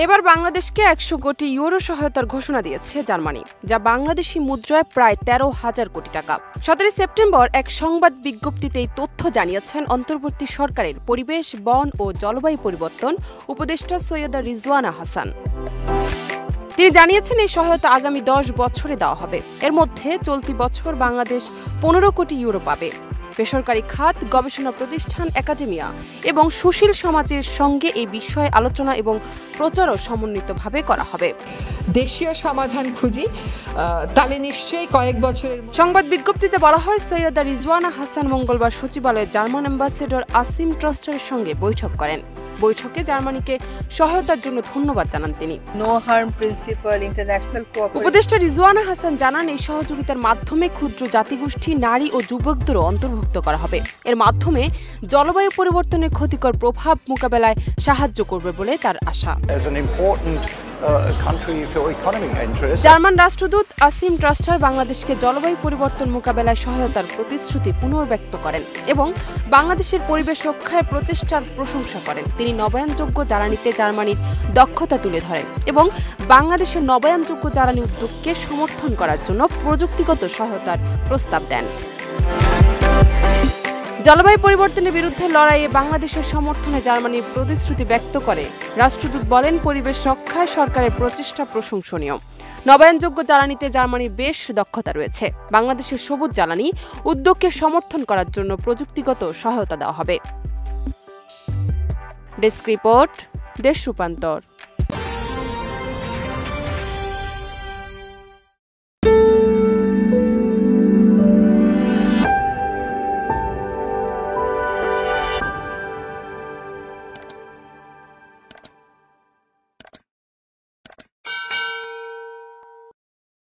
এবার বাংলাদেশকে ১০০ কোটি ইউরো সহায়তার ঘোষণা দিয়েছে জার্মানি, যা বাংলাদেশি মুদ্রায় প্রায় ১৩,০০০ কোটি টাকা। ১৭ সেপ্টেম্বর এক সংবাদ বিজ্ঞপ্তিতে এই তথ্য জানিয়েছেন অন্তর্বর্তী সরকারের পরিবেশ, বন ও জলবায়ু পরিবর্তন উপদেষ্টা সৈয়দা রিজওয়ানা হাসান। তিনি জানিয়েছেন এই সহায়তা আগামী ১০ বছরে দেওয়া হবে। এর মধ্যে চলতি বছর বাংলাদেশ ১৫ কোটি ইউরো পাবে। বেসরকারি খাত, গবেষণা প্রতিষ্ঠান, একাডেমিয়া এবং সুশীল সমাজের সঙ্গে এই বিষয়ে আলোচনা এবং প্রচারও সমন্বিতভাবে করা হবে। দেশীয় সমাধান খুঁজি, তাহলে নিশ্চয়ই কয়েক বছরের। সংবাদ বিজ্ঞপ্তিতে বলা হয়, সৈয়দা রিজওয়ানা হাসান মঙ্গলবার সচিবালয়ে জার্মান অ্যাম্বাসেডর আসিম ট্রাস্টারের সঙ্গে বৈঠক করেন। বৈঠকে জার্মানিকে সহায়তার জন্য ধন্যবাদ জানান তিনি। No harm principle, international cooperation. উপদেষ্টা রিজওয়ানা হাসান জানান, এই সহযোগিতার মাধ্যমে ক্ষুদ্র জাতিগোষ্ঠী, নারী ও যুবকদেরও অন্তর্ভুক্ত করা হবে। এর মাধ্যমে জলবায়ু পরিবর্তনের ক্ষতিকর প্রভাব মোকাবেলায় সাহায্য করবে বলে তার আশা। জার্মান রাষ্ট্রদূত আসিম ট্রাস্টার বাংলাদেশকে জলবায়ু পরিবর্তন মোকাবেলায় সহায়তার প্রতিশ্রুতি পুনর্ব্যক্ত করেন এবং বাংলাদেশের পরিবেশ রক্ষায় প্রচেষ্টার প্রশংসা করেন। তিনি নবায়নযোগ্য জ্বালানিতে জার্মানির দক্ষতা তুলে ধরেন এবং বাংলাদেশের নবায়নযোগ্য জ্বালানি উদ্যোগকে সমর্থন করার জন্য প্রযুক্তিগত সহায়তার প্রস্তাব দেন। জলবায়ু পরিবর্তনের বিরুদ্ধে লড়াইয়ে বাংলাদেশের সমর্থনে জার্মানির প্রতিশ্রুতি ব্যক্ত করে রাষ্ট্রদূত বলেন, পরিবেশ রক্ষায় সরকারের প্রচেষ্টা প্রশংসনীয়। নবায়নযোগ্য জ্বালানিতে জার্মানির বেশ দক্ষতা রয়েছে। বাংলাদেশের সবুজ জ্বালানি উদ্যোগকে সমর্থন করার জন্য প্রযুক্তিগত সহায়তা দেওয়া হবে। ডেস্ক রিপোর্ট, দেশ রূপান্তর।